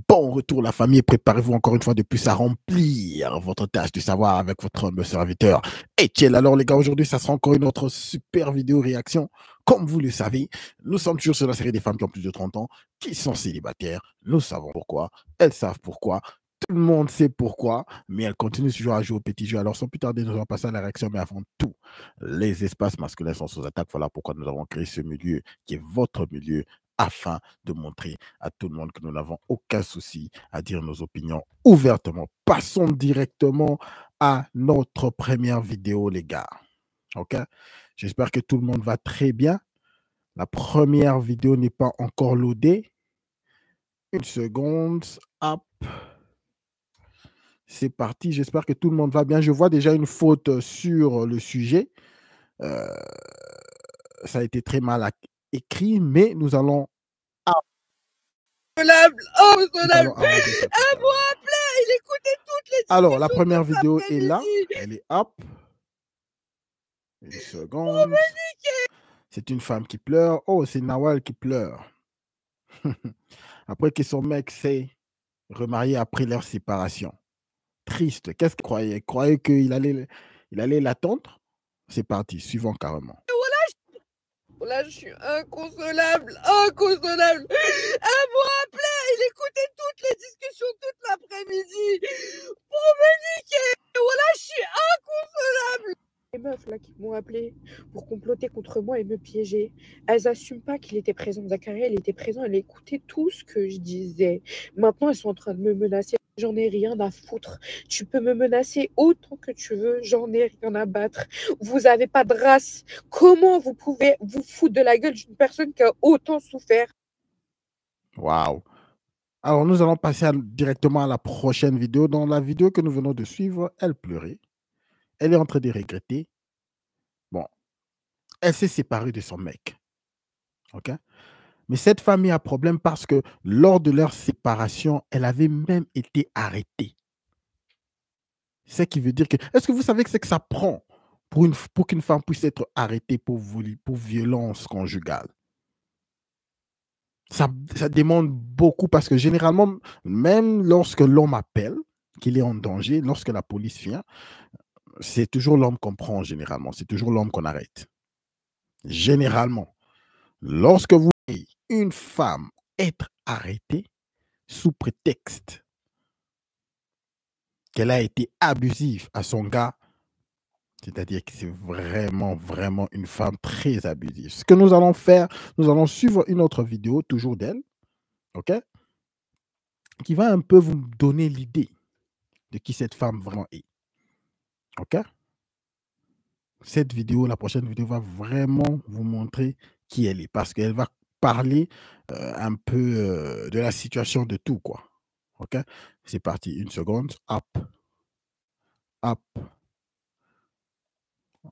Bon retour la famille, préparez-vous encore une fois de plus à remplir votre tâche du savoir avec votre humble serviteur Etienne. Alors les gars, aujourd'hui ça sera encore une autre super vidéo réaction. Comme vous le savez, nous sommes toujours sur la série des femmes qui ont plus de 30 ans, qui sont célibataires. Nous savons pourquoi, elles savent pourquoi. Tout le monde sait pourquoi, mais elles continuent toujours à jouer au petit jeu. Alors sans plus tarder, nous allons passer à la réaction, mais avant tout, les espaces masculins sont sous attaque. Voilà pourquoi nous avons créé ce milieu qui est votre milieu afin de montrer à tout le monde que nous n'avons aucun souci à dire nos opinions ouvertement. Passons directement à notre première vidéo, les gars. OK? J'espère que tout le monde va très bien. La première vidéo n'est pas encore loadée. Une seconde. Hop. C'est parti. J'espère que tout le monde va bien. Je vois déjà une faute sur le sujet. Ça a été très mal écrit, mais nous allons Inconsolable. arranger ça. Un mois plein, il écoutait toutes les Alors, la discussions première toute vidéo est là. l'après-midi. Elle est up. Une seconde. C'est une femme qui pleure. Oh, c'est Nawal qui pleure. Après que son mec s'est remarié après leur séparation. Triste. Qu'est-ce qu'il croyait? Il croyait qu'il allait l'attendre? C'est parti. Suivant carrément. Là, je suis inconsolable. Un mois plein, il écoutait toutes les discussions toute l'après-midi pour me niquer. Voilà, je suis inconsolable. Les meufs là qui m'ont appelé pour comploter contre moi et me piéger, elles n'assument pas qu'il était présent. Zachary, il était présent, elle écoutait tout ce que je disais. Maintenant, elles sont en train de me menacer. J'en ai rien à foutre. Tu peux me menacer autant que tu veux, j'en ai rien à battre. Vous n'avez pas de race. Comment vous pouvez vous foutre de la gueule d'une personne qui a autant souffert? Waouh. Alors, nous allons passer directement à la prochaine vidéo. Dans la vidéo que nous venons de suivre, elle pleurait. Elle est en train de regretter. Bon, elle s'est séparée de son mec. OK? Mais cette famille a problème parce que lors de leur séparation, elle avait même été arrêtée. Ce qui veut dire que... Est-ce que vous savez que c'est que ça prend pour qu'une femme puisse être arrêtée pour violence conjugale? Ça demande beaucoup parce que généralement, même lorsque l'homme appelle, qu'il est en danger, lorsque la police vient, c'est toujours l'homme qu'on prend généralement. C'est toujours l'homme qu'on arrête. Généralement. Lorsque vous voyez une femme être arrêtée sous prétexte qu'elle a été abusive à son gars, c'est-à-dire que c'est vraiment, vraiment une femme très abusive. Ce que nous allons faire, nous allons suivre une autre vidéo, toujours d'elle, OK, qui va un peu vous donner l'idée de qui cette femme vraiment est. OK? Cette vidéo, la prochaine vidéo va vraiment vous montrer qui elle est parce qu'elle va parler un peu de la situation de tout, quoi. OK? C'est parti. Une seconde. Hop. Hop.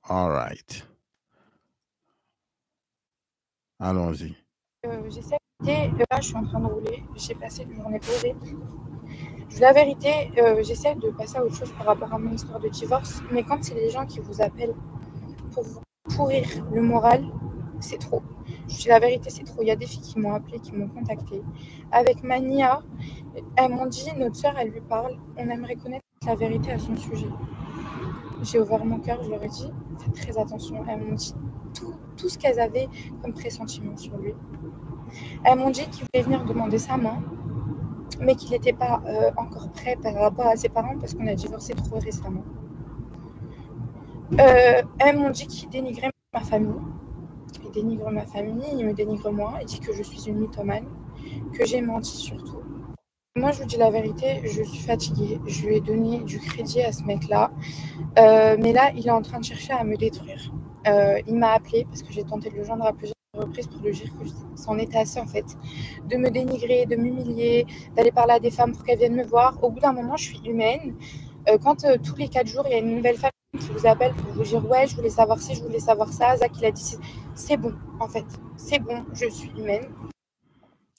All right. Allons-y. J'essaie de... Là, je suis en train de rouler. J'ai passé une journée horrible. La vérité, j'essaie de passer à autre chose par rapport à mon histoire de divorce. Mais quand c'est les gens qui vous appellent pour vous pourrir le moral, c'est trop. Je dis la vérité, c'est trop. Il y a des filles qui m'ont appelé, qui m'ont contacté. Avec Mania, elles m'ont dit, notre sœur, elle lui parle. On aimerait connaître la vérité à son sujet. J'ai ouvert mon cœur, je leur ai dit, faites très attention. Elles m'ont dit tout ce qu'elles avaient comme pressentiment sur lui. Elles m'ont dit qu'il voulait venir demander sa main, mais qu'il n'était pas encore prêt par rapport à ses parents parce qu'on a divorcé trop récemment. Elles m'ont dit qu'il dénigrait ma famille. Il dénigre ma famille, il me dénigre moi. Il dit que je suis une mythomane, que j'ai menti surtout. Moi, je vous dis la vérité, je suis fatiguée. Je lui ai donné du crédit à ce mec-là. Mais là, il est en train de chercher à me détruire. Il m'a appelé parce que j'ai tenté de le joindre à plusieurs reprises pour lui dire que c'en était assez en fait. De me dénigrer, de m'humilier, d'aller parler à des femmes pour qu'elles viennent me voir. Au bout d'un moment, je suis humaine. Quand tous les 4 jours, il y a une nouvelle femme qui vous appelle pour vous dire « Ouais, je voulais savoir ci, je voulais savoir ça », Zach, il a dit « C'est bon, en fait. C'est bon, je suis humaine. »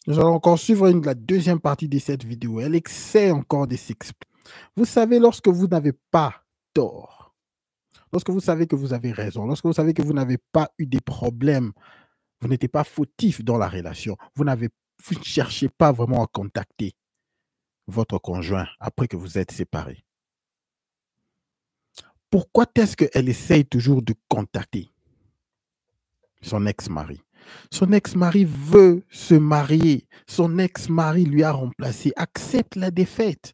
Nous allons encore suivre la deuxième partie de cette vidéo. Elle essaie encore de s'expliquer. Vous savez, lorsque vous n'avez pas tort, lorsque vous savez que vous avez raison, lorsque vous savez que vous n'avez pas eu des problèmes, vous n'étiez pas fautif dans la relation, vous ne cherchez pas vraiment à contacter votre conjoint après que vous êtes séparés? Pourquoi est-ce qu'elle essaye toujours de contacter son ex-mari? Son ex-mari veut se marier. Son ex-mari lui a remplacé. Accepte la défaite.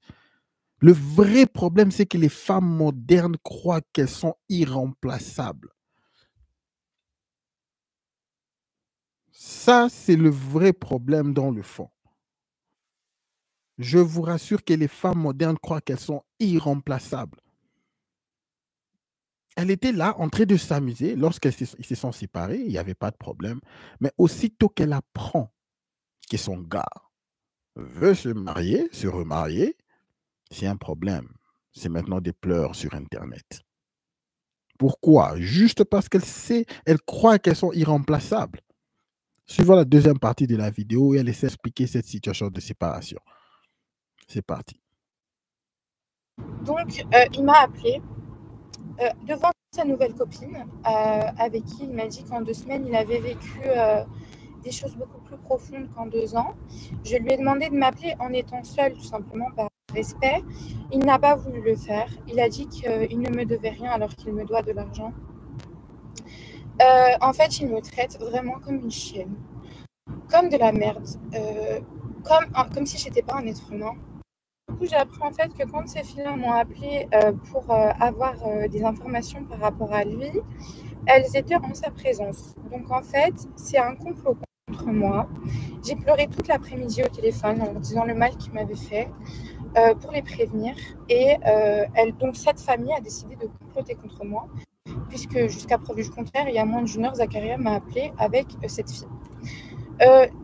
Le vrai problème, c'est que les femmes modernes croient qu'elles sont irremplaçables. Ça, c'est le vrai problème dans le fond. Je vous rassure que les femmes modernes croient qu'elles sont irremplaçables. Elle était là en train de s'amuser lorsqu'ils se sont séparés, il n'y avait pas de problème. Mais aussitôt qu'elle apprend que son gars veut se marier, se remarier, c'est un problème. C'est maintenant des pleurs sur Internet. Pourquoi? Juste parce qu'elle sait, elle croit qu'elles sont irremplaçables. Suivons la deuxième partie de la vidéo et elle essaie d'expliquer cette situation de séparation. C'est parti. Donc, il m'a appelé devant sa nouvelle copine, avec qui il m'a dit qu'en 2 semaines, il avait vécu des choses beaucoup plus profondes qu'en 2 ans. Je lui ai demandé de m'appeler en étant seul, tout simplement par respect. Il n'a pas voulu le faire. Il a dit qu'il ne me devait rien alors qu'il me doit de l'argent. En fait, il me traite vraiment comme une chienne, comme de la merde, comme si j'étais pas un être humain. Du coup, j'ai appris en fait que quand ces filles m'ont appelé pour avoir des informations par rapport à lui, elles étaient en sa présence. Donc en fait, c'est un complot contre moi. J'ai pleuré toute l'après-midi au téléphone en leur disant le mal qu'ils m'avaient fait pour les prévenir. Et donc cette famille a décidé de comploter contre moi, puisque jusqu'à preuve du contraire, il y a moins d'1 heure, Zakaria m'a appelé avec cette fille.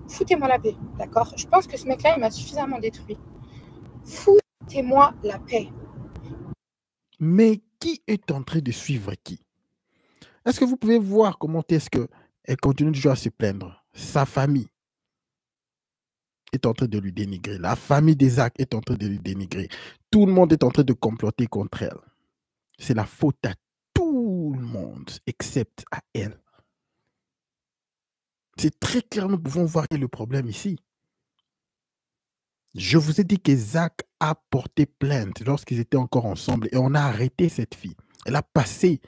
Foutez-moi la paix, d'accord? Je pense que ce mec-là, il m'a suffisamment détruit. Foutez-moi la paix. Mais qui est en train de suivre qui? Est-ce que vous pouvez voir comment est-ce qu'elle continue toujours à se plaindre? Sa famille est en train de lui dénigrer. La famille d'Isaac est en train de lui dénigrer. Tout le monde est en train de comploter contre elle. C'est la faute à tout le monde, excepte à elle. C'est très clair, nous pouvons voir quel est le problème ici. Je vous ai dit qu'Isaac a porté plainte lorsqu'ils étaient encore ensemble et on a arrêté cette fille. Elle a passé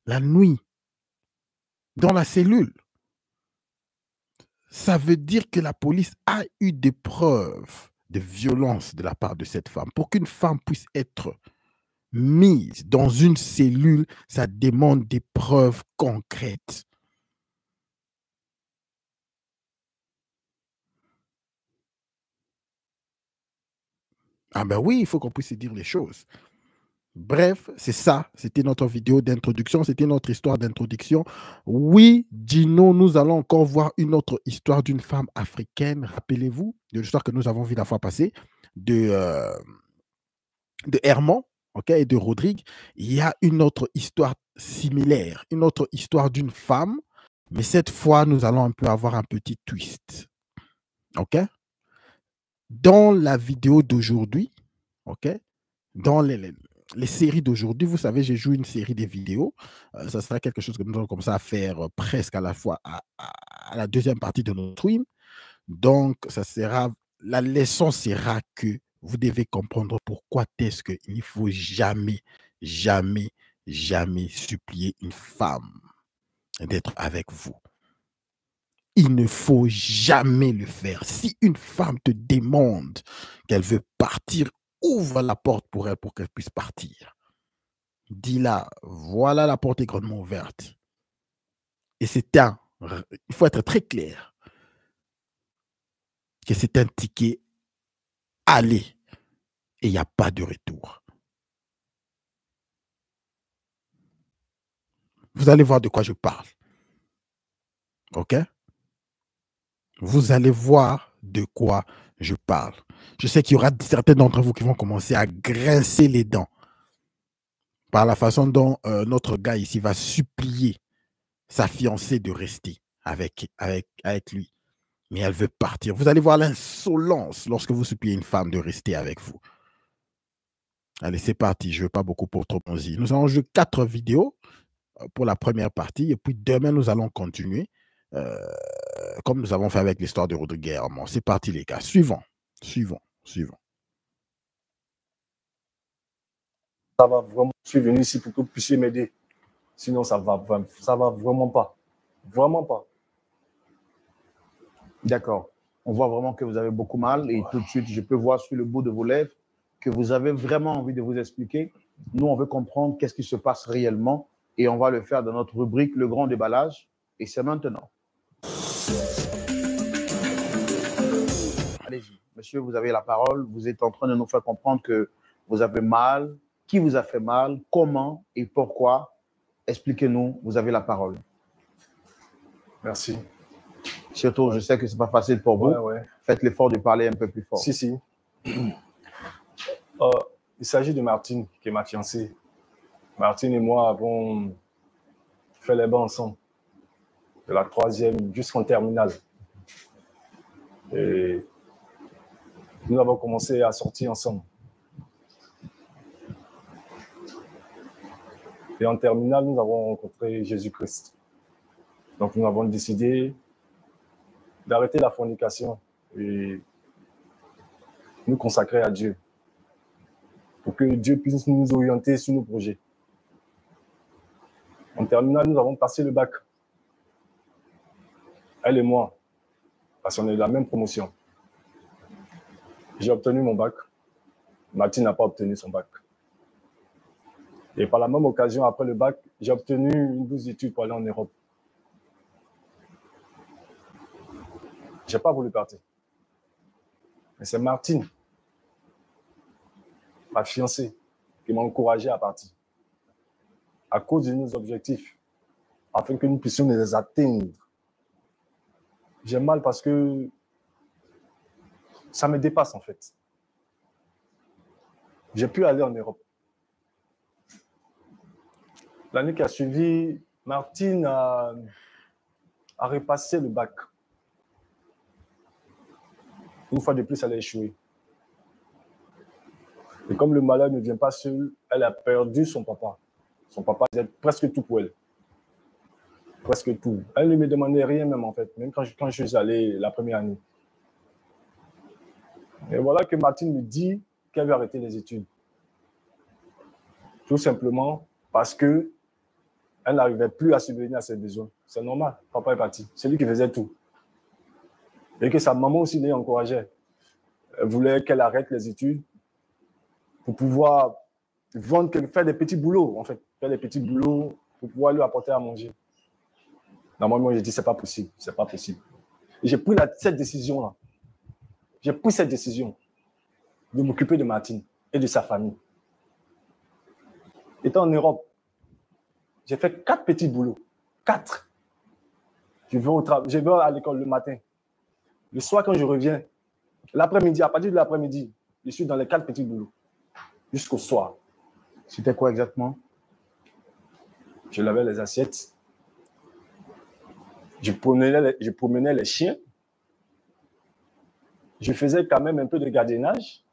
la nuit dans la cellule. Ça veut dire que la police a eu des preuves de violence de la part de cette femme. Pour qu'une femme puisse être mise dans une cellule, ça demande des preuves concrètes. Ah ben oui, il faut qu'on puisse se dire les choses. Bref, c'est ça. C'était notre vidéo d'introduction. C'était notre histoire d'introduction. Oui, Gino, nous allons encore voir une autre histoire d'une femme africaine. Rappelez-vous de l'histoire que nous avons vue la fois passée de Herman, okay, et de Rodrigue. Il y a une autre histoire similaire, une autre histoire d'une femme. Mais cette fois, nous allons un peu avoir un petit twist. OK? Dans la vidéo d'aujourd'hui, OK? Dans les séries d'aujourd'hui, vous savez, j'ai joué une série de vidéos. Ça sera quelque chose que nous allons commencer à faire presque à la fois à la deuxième partie de notre stream. Donc, ça sera, la leçon sera que vous devez comprendre pourquoi est-ce qu'il ne faut jamais, jamais, jamais supplier une femme d'être avec vous. Il ne faut jamais le faire. Si une femme te demande qu'elle veut partir, ouvre la porte pour elle pour qu'elle puisse partir. Dis-la, voilà, la porte est grandement ouverte. Et il faut être très clair, que c'est un ticket aller et il n'y a pas de retour. Vous allez voir de quoi je parle. OK? Vous allez voir de quoi je parle. Je sais qu'il y aura certains d'entre vous qui vont commencer à grincer les dents par la façon dont notre gars ici va supplier sa fiancée de rester avec lui. Mais elle veut partir. Vous allez voir l'insolence lorsque vous suppliez une femme de rester avec vous. Allez, c'est parti. Je ne veux pas beaucoup pour trop dire. Nous allons jouer 4 vidéos pour la première partie. Et puis demain, nous allons continuer. Comme nous avons fait avec l'histoire de Rodrigue Herman. C'est parti, les gars. Suivant. ça va vraiment. Je suis venu ici pour que vous puissiez m'aider. Sinon, ça va vraiment pas. Vraiment pas. D'accord. On voit vraiment que vous avez beaucoup mal et tout de suite, je peux voir sur le bout de vos lèvres que vous avez vraiment envie de vous expliquer. Nous, on veut comprendre qu'est-ce qui se passe réellement et on va le faire dans notre rubrique Le Grand Déballage. Et c'est maintenant. Allez-y. Monsieur, vous avez la parole. Vous êtes en train de nous faire comprendre que vous avez mal. Qui vous a fait mal? Comment et pourquoi? Expliquez-nous. Vous avez la parole. Merci. Surtout, je sais que ce n'est pas facile pour vous. Ouais. Faites l'effort de parler un peu plus fort. Si. Il s'agit de Martine, qui est ma fiancée. Martine et moi avons fait les bancs ensemble, de la 3e jusqu'en terminale. Et nous avons commencé à sortir ensemble. Et en terminale, nous avons rencontré Jésus-Christ. Donc nous avons décidé d'arrêter la fornication et nous consacrer à Dieu, pour que Dieu puisse nous orienter sur nos projets. En terminale, nous avons passé le bac. Elle et moi, parce qu'on est de la même promotion. J'ai obtenu mon bac. Martine n'a pas obtenu son bac. Et par la même occasion, après le bac, j'ai obtenu une bourse d'études pour aller en Europe. Je n'ai pas voulu partir. Mais c'est Martine, ma fiancée, qui m'a encouragé à partir. À cause de nos objectifs, afin que nous puissions les atteindre. J'ai mal parce que ça me dépasse en fait. J'ai pu aller en Europe. L'année qui a suivi, Martine a repassé le bac. Une fois de plus, elle a échoué. Et comme le malheur ne vient pas seul, elle a perdu son papa. Son papa faisait presque tout pour elle. Presque tout. Elle ne me demandait rien même en fait, même quand je suis allé la première année. Et voilà que Martine me dit qu'elle veut arrêter les études. Tout simplement parce qu'elle n'arrivait plus à subvenir à ses besoins. C'est normal, papa est parti. C'est lui qui faisait tout. Et que sa maman aussi l'encourageait. Elle voulait qu'elle arrête les études pour pouvoir vendre, faire des petits boulots, en fait. Faire des petits boulots pour pouvoir lui apporter à manger. Normalement, j'ai dit, c'est pas possible, c'est pas possible. Et j'ai pris cette décision-là. J'ai pris cette décision de m'occuper de Martine et de sa famille. Étant en Europe, j'ai fait 4 petits boulots. 4. Je vais à l'école le matin. Le soir, quand je reviens, l'après-midi, à partir de l'après-midi, je suis dans les 4 petits boulots. Jusqu'au soir. C'était quoi exactement? Je lavais les assiettes. Je promenais les chiens. Je faisais quand même un peu de gardiennage.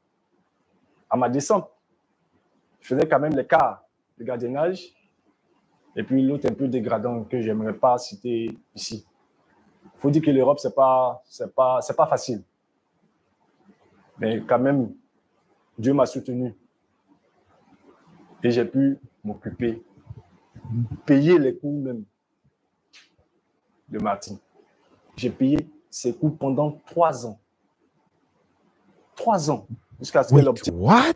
À ma descente, je faisais quand même les quarts de gardiennage. Et puis l'autre un peu dégradant que je n'aimerais pas citer ici. Il faut dire que l'Europe, c'est pas facile. Mais quand même, Dieu m'a soutenu. Et j'ai pu m'occuper, payer les coûts même de Martine. J'ai payé ses coûts pendant 3 ans. 3 ans. Jusqu'à ce qu'elle obtienne. What?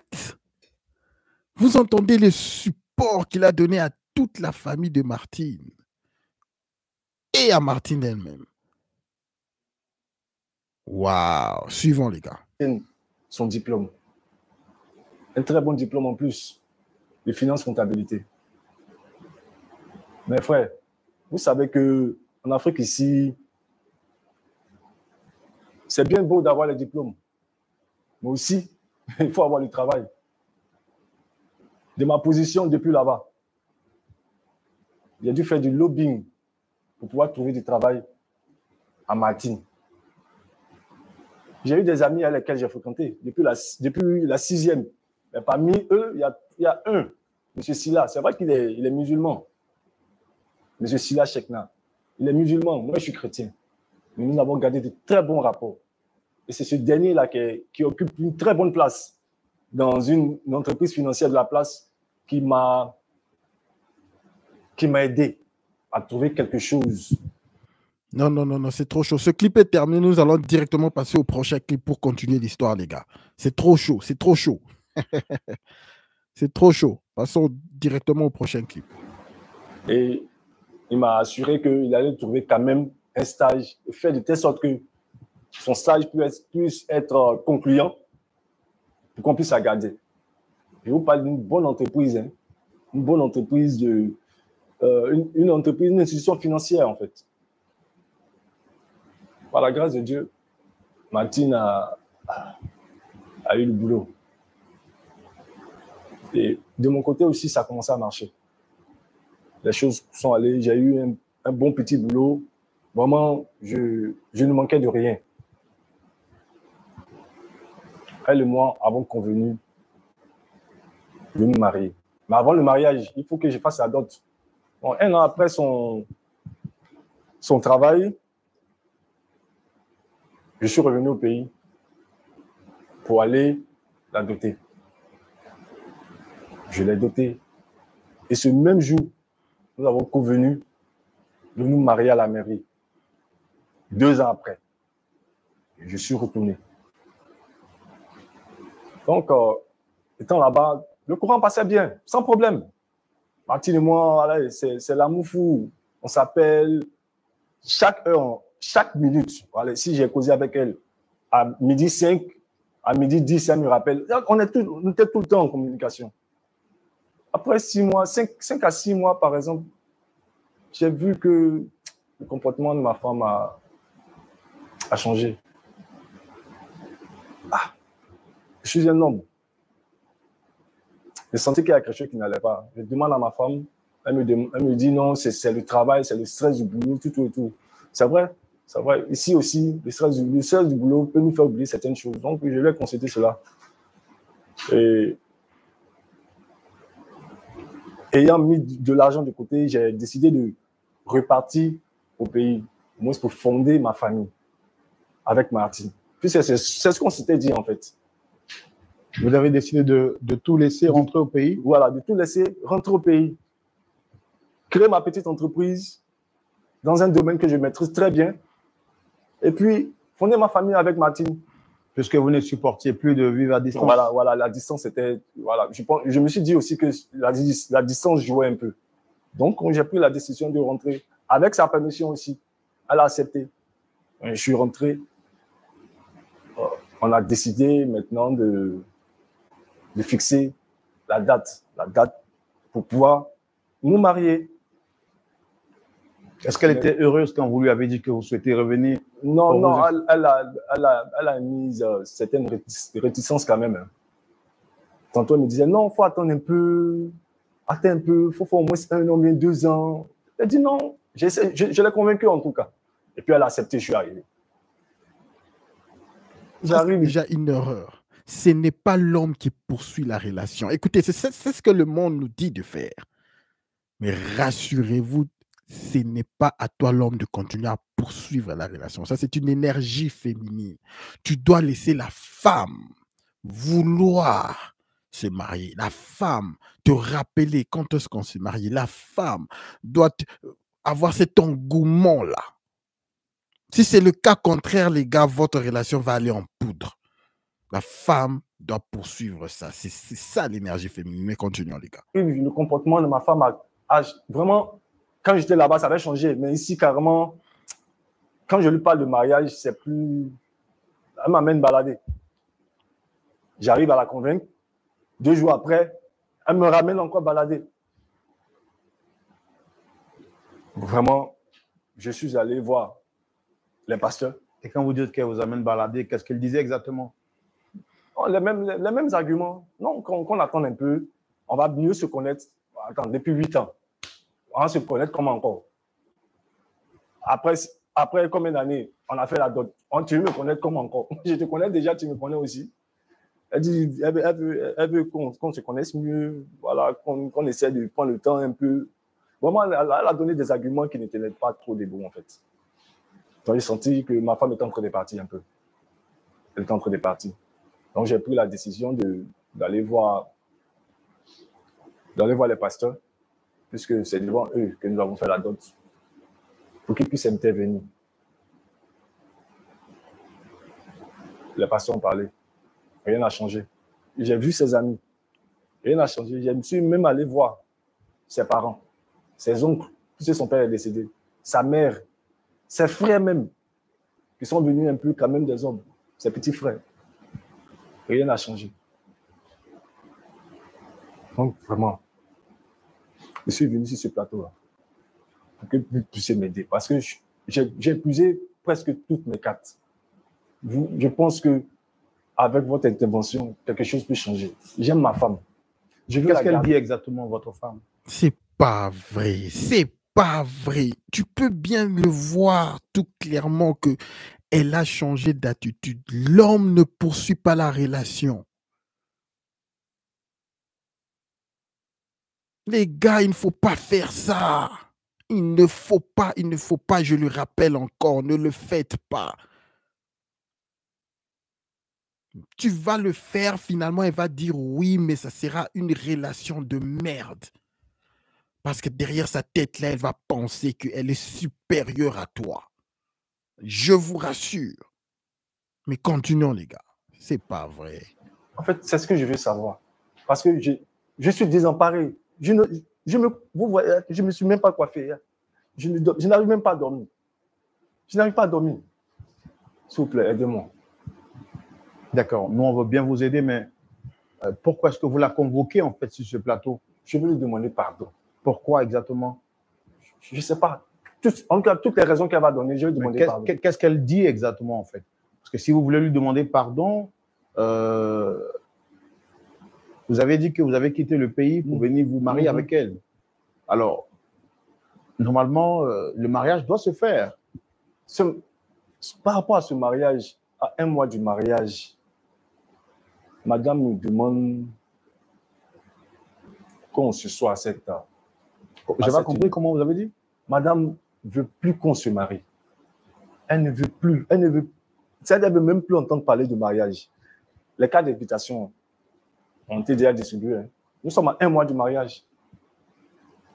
Vous entendez le support qu'il a donné à toute la famille de Martine et à Martine elle-même. Waouh! Suivons les gars. Son diplôme. Un très bon diplôme en plus. De finance comptabilité. Mais frère, vous savez qu'en Afrique ici, c'est bien beau d'avoir les diplômes. Mais aussi, il faut avoir le travail. De ma position depuis là-bas, j'ai dû faire du lobbying pour pouvoir trouver du travail à Martine. J'ai eu des amis à lesquels j'ai fréquenté depuis la 6e. Mais parmi eux, il y a un, M. Silla. C'est vrai qu'il est musulman. M. Silla Chekna. Il est musulman. Moi, je suis chrétien. Mais nous avons gardé de très bons rapports. Et c'est ce dernier-là qui occupe une très bonne place dans une entreprise financière de la place qui m'a aidé à trouver quelque chose. Non, non, non, non, c'est trop chaud. Ce clip est terminé. Nous allons directement passer au prochain clip pour continuer l'histoire, les gars. C'est trop chaud, c'est trop chaud. C'est trop chaud. Passons directement au prochain clip. Et il m'a assuré qu'il allait trouver quand même un stage, faire de telle sorte que son stage puisse être concluant pour qu'on puisse la garder. Je vous parle d'une bonne entreprise, hein, une bonne entreprise, une entreprise, une institution financière en fait. Par la grâce de Dieu, Martine a eu le boulot. Et de mon côté aussi, ça a commencé à marcher. Les choses sont allées, j'ai eu un bon petit boulot. Vraiment, je ne manquais de rien. Elle et moi avons convenu de nous marier. Mais avant le mariage, il faut que je fasse la dot. Bon, un an après son travail, je suis revenu au pays pour aller la doter. Je l'ai dotée. Et ce même jour, nous avons convenu de nous marier à la mairie. 2 ans après, je suis retourné. Donc, étant là-bas, le courant passait bien, sans problème. Martine et moi, voilà, c'est l'amour fou. On s'appelle chaque heure, chaque minute. Voilà, si j'ai causé avec elle, à midi 5, à midi 10, elle me rappelle. On était tout le temps en communication. Après 6 mois, 5 à 6 mois, par exemple, j'ai vu que le comportement de ma femme a changé. Ah, je suis un homme. J'ai senti qu'il y a quelque chose qui n'allait pas. Je demande à ma femme, elle me dit non, c'est le travail, c'est le stress du boulot, tout. C'est vrai, c'est vrai. Ici aussi, le stress du boulot peut nous faire oublier certaines choses. Donc, je vais constater cela. Et ayant mis de l'argent de côté, j'ai décidé de repartir au pays, au moins pour fonder ma famille avec Martine. Puis c'est ce qu'on s'était dit en fait. Vous avez décidé de tout laisser rentrer au pays? Voilà, de tout laisser rentrer au pays. Créer ma petite entreprise dans un domaine que je maîtrise très bien. Et puis, fonder ma famille avec Martine. Puisque vous ne supportiez plus de vivre à distance. Voilà, la distance c'était... Voilà, je me suis dit aussi que la distance jouait un peu. Donc, j'ai pris la décision de rentrer avec sa permission aussi. Elle a accepté. Je suis rentré. On a décidé maintenant de fixer la date pour pouvoir nous marier. Est-ce qu'elle était heureuse quand vous lui avez dit que vous souhaitez revenir? Non, elle a mis certaines réticences quand même. Tantôt, elle me disait, non, il faut attendre un peu, il faut au moins 1 an, bien 2 ans. Elle dit non, je l'ai convaincue en tout cas. Et puis elle a accepté, je suis arrivé. J'arrive déjà une erreur. Ce n'est pas l'homme qui poursuit la relation. Écoutez, c'est ce que le monde nous dit de faire. Mais rassurez-vous, ce n'est pas à toi l'homme de continuer à poursuivre la relation. Ça, c'est une énergie féminine. Tu dois laisser la femme vouloir se marier. La femme te rappeler quand est-ce qu'on se marie. La femme doit avoir cet engouement-là. Si c'est le cas contraire, les gars, votre relation va aller en poudre. La femme doit poursuivre ça. C'est ça l'énergie féminine. Mais continuons, les gars. Le comportement de ma femme a vraiment, quand j'étais là-bas, ça avait changé. Mais ici, carrément, quand je lui parle de mariage, c'est plus... Elle m'amène balader. J'arrive à la convaincre. 2 jours après, elle me ramène encore balader. Vraiment, je suis allé voir les pasteurs. Et quand vous dites qu'elle vous amène balader, qu'est-ce qu'elle disait exactement? Oh, les mêmes arguments. Non, qu'on attende un peu. On va mieux se connaître. Attends, depuis 8 ans. On va se connaître comment encore? Après combien d'années on a fait la dot? Tu veux me connaître comment encore? Je te connais déjà, tu me connais aussi. Elle dit, elle veut qu'on se connaisse mieux, voilà, qu'on essaie de prendre le temps un peu. Vraiment, elle a donné des arguments qui n'étaient pas trop des bons, en fait. Donc, j'ai senti que ma femme était en train de partir un peu. Elle était en train de partir. Donc, j'ai pris la décision d'aller voir d'aller voir les pasteurs, puisque c'est devant eux que nous avons fait la dot, pour qu'ils puissent intervenir. Les pasteurs ont parlé. Rien n'a changé. J'ai vu ses amis. Rien n'a changé. Je me suis même allé voir ses parents, ses oncles, puisque son père est décédé, sa mère, ses frères même, qui sont venus un peu quand même des hommes, ses petits frères. Rien n'a changé. Donc, vraiment, je suis venu sur ce plateau-là pour que vous puissiez m'aider. Parce que j'ai épuisé presque toutes mes cartes. Je pense qu'avec votre intervention, quelque chose peut changer. J'aime ma femme. Qu'est-ce qu'elle dit exactement, votre femme? C'est pas vrai. C'est pas vrai. Tu peux bien le voir tout clairement que elle a changé d'attitude. L'homme ne poursuit pas la relation. Les gars, il ne faut pas faire ça. Il ne faut pas, je le rappelle encore, ne le faites pas. Tu vas le faire, finalement, elle va dire oui, mais ça sera une relation de merde. Parce que derrière sa tête-là, elle va penser qu'elle est supérieure à toi. Je vous rassure. Mais continuons, les gars. C'est pas vrai. En fait, c'est ce que je veux savoir. Parce que je suis désemparé. Je me suis même pas coiffé. Je n'arrive même pas à dormir. Je n'arrive pas à dormir. S'il vous plaît, aidez-moi. D'accord. Nous, on veut bien vous aider, mais pourquoi est-ce que vous la convoquez, en fait, sur ce plateau? Je veux lui demander pardon. Pourquoi exactement? Je ne sais pas. En tout cas, toutes les raisons qu'elle va donner, je vais lui demander pardon. Qu'est-ce qu'elle dit exactement, en fait? Parce que si vous voulez lui demander pardon, vous avez dit que vous avez quitté le pays pour venir vous marier avec elle. Alors, normalement, le mariage doit se faire. Par rapport à ce mariage, à un mois du mariage, madame nous demande qu'on se soit à cette table. Je n'ai pas compris comment vous avez dit. Madame ne veut plus qu'on se marie. Elle ne veut plus. Elle ne veut même plus entendre parler de mariage. Les cartes d'invitation ont été déjà distribuées. Hein. Nous sommes à un mois du mariage.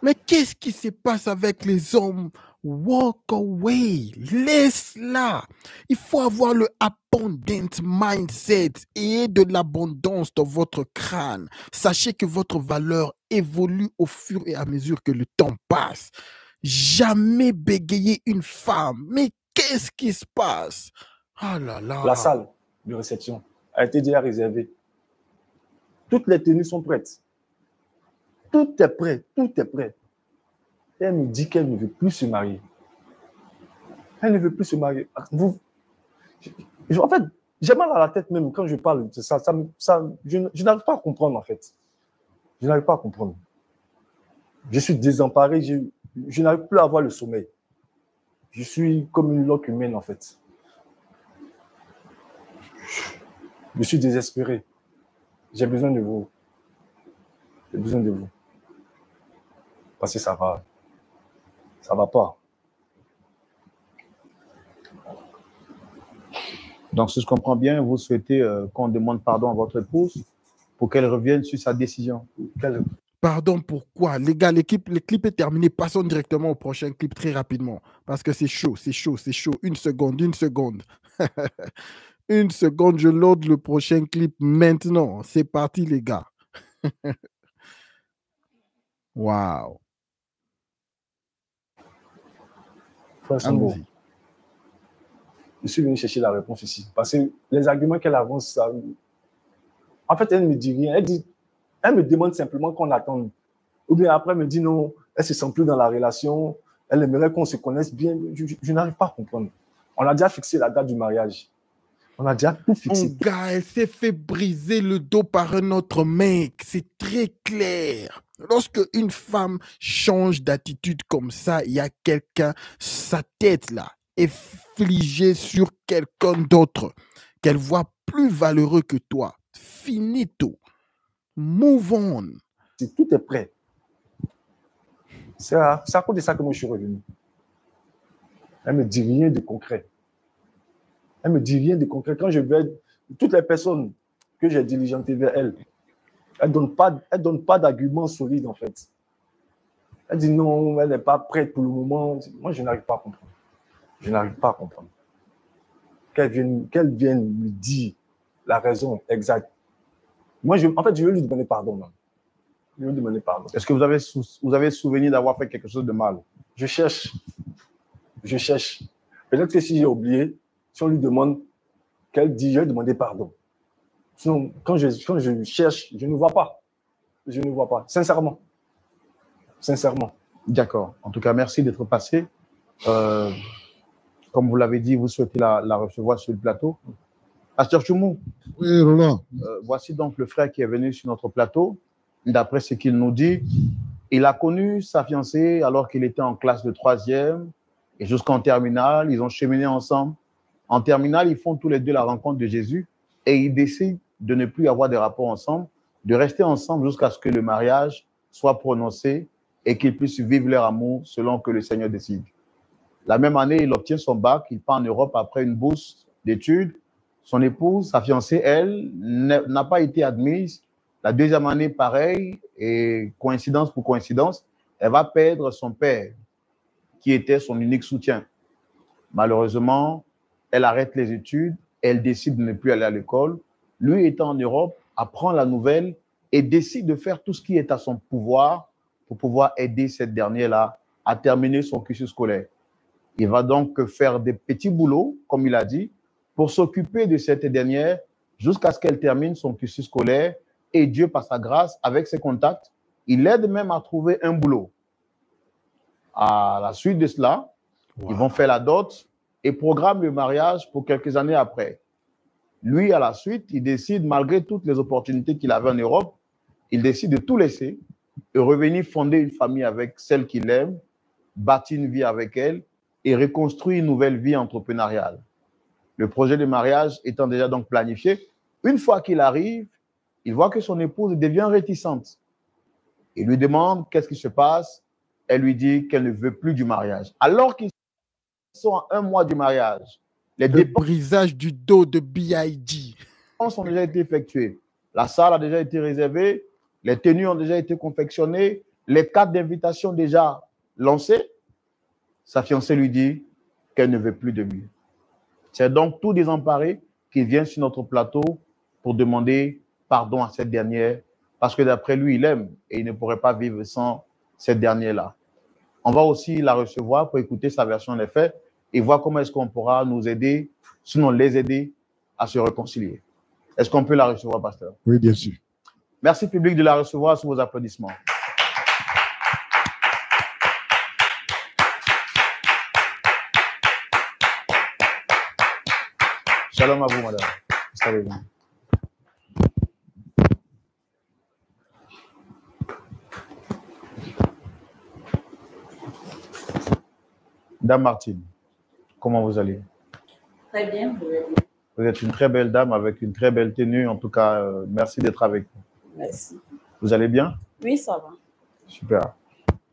Mais qu'est-ce qui se passe avec les hommes? Walk away. Laisse-la. Il faut avoir le abundant mindset et de l'abondance dans votre crâne. Sachez que votre valeur évolue au fur et à mesure que le temps passe. Jamais bégayer une femme. Mais qu'est-ce qui se passe? Oh là là. La salle de réception a été déjà réservée. Toutes les tenues sont prêtes. Tout est prêt, tout est prêt. Et elle me dit qu'elle ne veut plus se marier. Elle ne veut plus se marier. En fait, j'ai mal à la tête même quand je parle de ça. Je n'arrive pas à comprendre, en fait. Je n'arrive pas à comprendre. Je suis désemparé. Je n'arrive plus à avoir le sommeil. Je suis comme une loque humaine, en fait. Je suis désespéré. J'ai besoin de vous. J'ai besoin de vous. Parce que ça va. Ça va pas. Donc, si je comprends bien, vous souhaitez qu'on demande pardon à votre épouse pour qu'elle revienne sur sa décision. Pardon, pourquoi? Les gars, le clip est terminé. Passons directement au prochain clip très rapidement. Parce que c'est chaud, c'est chaud, c'est chaud. Une seconde. Une seconde, je load le prochain clip maintenant. C'est parti, les gars. Waouh. Allons-y. Je suis venu chercher la réponse ici. Parce que les arguments qu'elle avance, ça... En fait, elle ne me dit rien. Elle me demande simplement qu'on attende. Ou bien après, elle me dit non, elle ne se sent plus dans la relation. Elle aimerait qu'on se connaisse bien. Je n'arrive pas à comprendre. On a déjà fixé la date du mariage. On a déjà tout fixé. Mon gars, elle s'est fait briser le dos par un autre mec. C'est très clair. Lorsque une femme change d'attitude comme ça, il y a quelqu'un, sa tête là, est figée sur quelqu'un d'autre, qu'elle voit plus valeureux que toi. Finito. Move on. Tout est prêt. C'est à cause de ça que moi je suis revenu. Elle ne me dit rien de concret. Elle me dit rien de concret. Quand je vais, toutes les personnes que j'ai diligentées vers elle, Elle donne pas d'arguments solides, en fait. Elle dit non, elle n'est pas prête pour le moment. Moi, je n'arrive pas à comprendre. Je n'arrive pas à comprendre. Qu'elle vienne me dire la raison exacte. Moi, en fait, je veux lui demander pardon. Même. Je veux lui demander pardon. Est-ce que vous avez souvenir d'avoir fait quelque chose de mal? Je cherche. Peut-être que si j'ai oublié, si on lui demande qu'elle dit, je vais demander pardon. Sinon, quand je cherche, je ne vois pas. Je ne vois pas. Sincèrement. D'accord. En tout cas, merci d'être passé. Comme vous l'avez dit, vous souhaitez la recevoir sur le plateau. Pasteur Choumou. Oui, Roland. Voici donc le frère qui est venu sur notre plateau. D'après ce qu'il nous dit, il a connu sa fiancée alors qu'il était en classe de 3e et jusqu'en terminale. Ils ont cheminé ensemble. En terminale, ils font tous les deux la rencontre de Jésus et ils décident de ne plus avoir de rapports ensemble, de rester ensemble jusqu'à ce que le mariage soit prononcé et qu'ils puissent vivre leur amour selon que le Seigneur décide. La même année, il obtient son bac, il part en Europe après une bourse d'études. Son épouse, sa fiancée, elle, n'a pas été admise. La deuxième année, pareil, et coïncidence pour coïncidence, elle va perdre son père, qui était son unique soutien. Malheureusement, elle arrête les études, elle décide de ne plus aller à l'école. Lui, étant en Europe, apprend la nouvelle et décide de faire tout ce qui est à son pouvoir pour pouvoir aider cette dernière-là à terminer son cursus scolaire. Il va donc faire des petits boulots, comme il a dit, pour s'occuper de cette dernière jusqu'à ce qu'elle termine son cursus scolaire. Et Dieu, par sa grâce, avec ses contacts, il l'aide même à trouver un boulot. À la suite de cela, ils vont faire la dot et programment le mariage pour quelques années après. Lui, à la suite, il décide, malgré toutes les opportunités qu'il avait en Europe, il décide de tout laisser et revenir fonder une famille avec celle qu'il aime, bâtir une vie avec elle et reconstruire une nouvelle vie entrepreneuriale. Le projet de mariage étant déjà donc planifié, une fois qu'il arrive, il voit que son épouse devient réticente. Il lui demande qu'est-ce qui se passe. Elle lui dit qu'elle ne veut plus du mariage. Alors qu'ils sont à 1 mois du mariage, le brisage du dos de B.I.G. ont déjà été effectués. La salle a déjà été réservée, les tenues ont déjà été confectionnées, les cartes d'invitation déjà lancées. Sa fiancée lui dit qu'elle ne veut plus de lui. C'est donc tout désemparé qu'il vient sur notre plateau pour demander pardon à cette dernière, parce que d'après lui, il aime et il ne pourrait pas vivre sans cette dernière-là. On va aussi la recevoir pour écouter sa version des faits et voir comment est-ce qu'on pourra nous aider, sinon les aider à se réconcilier. Est-ce qu'on peut la recevoir, pasteur? Oui, bien sûr. Merci, public, de la recevoir sous vos applaudissements. Shalom à vous, madame. Salut. Dame Martine, comment vous allez? Très bien. Vous êtes une très belle dame avec une très belle tenue. En tout cas, merci d'être avec nous. Merci. Vous allez bien? Oui, ça va. Super.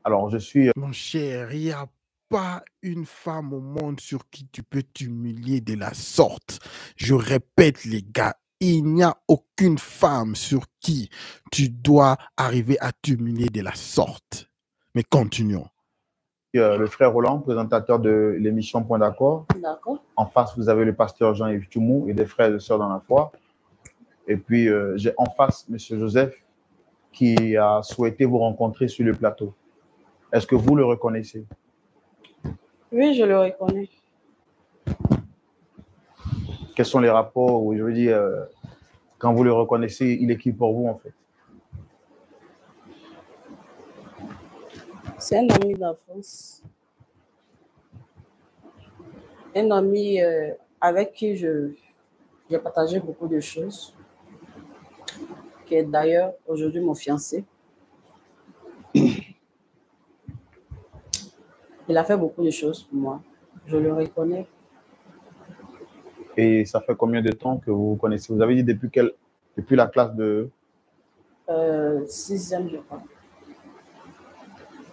Alors, je suis... Mon cher, il n'y a pas une femme au monde sur qui tu peux t'humilier de la sorte. Je répète, les gars, il n'y a aucune femme sur qui tu dois arriver à t'humilier de la sorte. Mais continuons. Le frère Roland, présentateur de l'émission Point d'accord. D'accord. En face, vous avez le pasteur Jean-Yves Choumou et des frères et sœurs dans la foi. Et puis, j'ai en face M. Joseph qui a souhaité vous rencontrer sur le plateau. Est-ce que vous le reconnaissez? Oui, je le reconnais. Quels sont les rapports où, je veux dire, quand vous le reconnaissez, il est qui pour vous, en fait? C'est un ami d'enfance. Un ami avec qui j'ai partagé beaucoup de choses, qui est d'ailleurs aujourd'hui mon fiancé. Il a fait beaucoup de choses pour moi. Je le reconnais. Et ça fait combien de temps que vous vous connaissez? Vous avez dit depuis la classe de... 6e, je crois.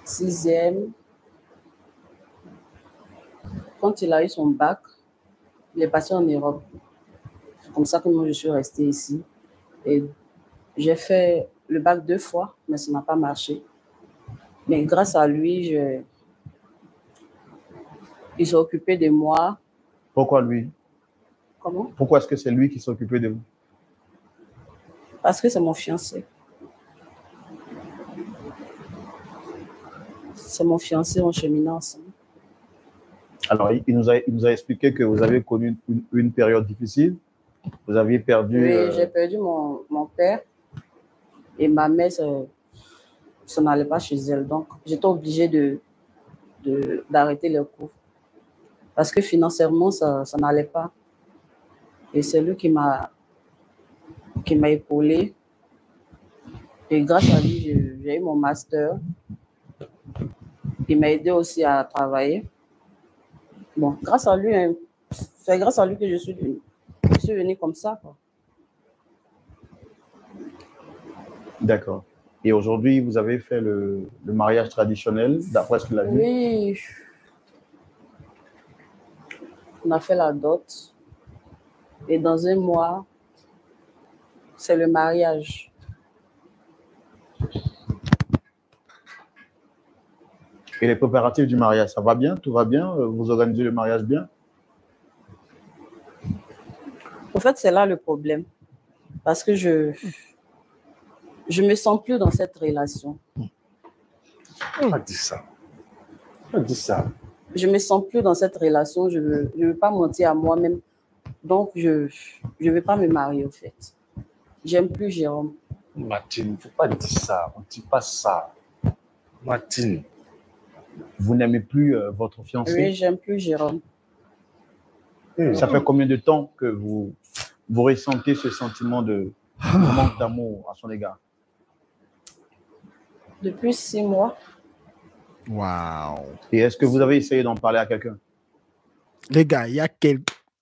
6e. Quand il a eu son bac, il est parti en Europe. C'est comme ça que moi, je suis restée ici. Et j'ai fait le bac 2 fois, mais ça n'a pas marché. Mais grâce à lui, il s'est occupé de moi. Pourquoi lui? Comment? Pourquoi est-ce que c'est lui qui s'est occupé de vous? Parce que c'est mon fiancé. C'est mon fiancé, on cheminait ensemble. Alors, il nous a expliqué que vous avez connu une période difficile. Vous aviez perdu... Oui, j'ai perdu mon père et ma mère, ça n'allait pas chez elle. Donc, j'étais obligée d'arrêter les cours. Parce que financièrement, ça n'allait pas. Et c'est lui qui m'a épaulé. Et grâce à lui, j'ai eu mon master. Il m'a aidé aussi à travailler. Bon, grâce à lui, hein, c'est grâce à lui que je suis venue comme ça, quoi. D'accord. Et aujourd'hui, vous avez fait le mariage traditionnel, d'après ce qu'il a dit? Oui. On a fait la dot. Et dans un mois, c'est le mariage. Et les préparatifs du mariage, ça va bien? Tout va bien? Vous organisez le mariage bien? En fait, c'est là le problème. Parce que je me sens plus dans cette relation. Pas dit ça. Pas dit ça. Je me sens plus dans cette relation. Je veux pas mentir à moi-même. Donc, je vais pas me marier, au fait. J'aime plus Jérôme. Martine, il ne faut pas dire ça. On ne dit pas ça. Martine. Vous n'aimez plus votre fiancé? Oui, j'aime plus Jérôme. Ça fait combien de temps que vous ressentez ce sentiment de manque d'amour à son égard? Depuis 6 mois. Waouh. Et est-ce que vous avez essayé d'en parler à quelqu'un? Les gars, il y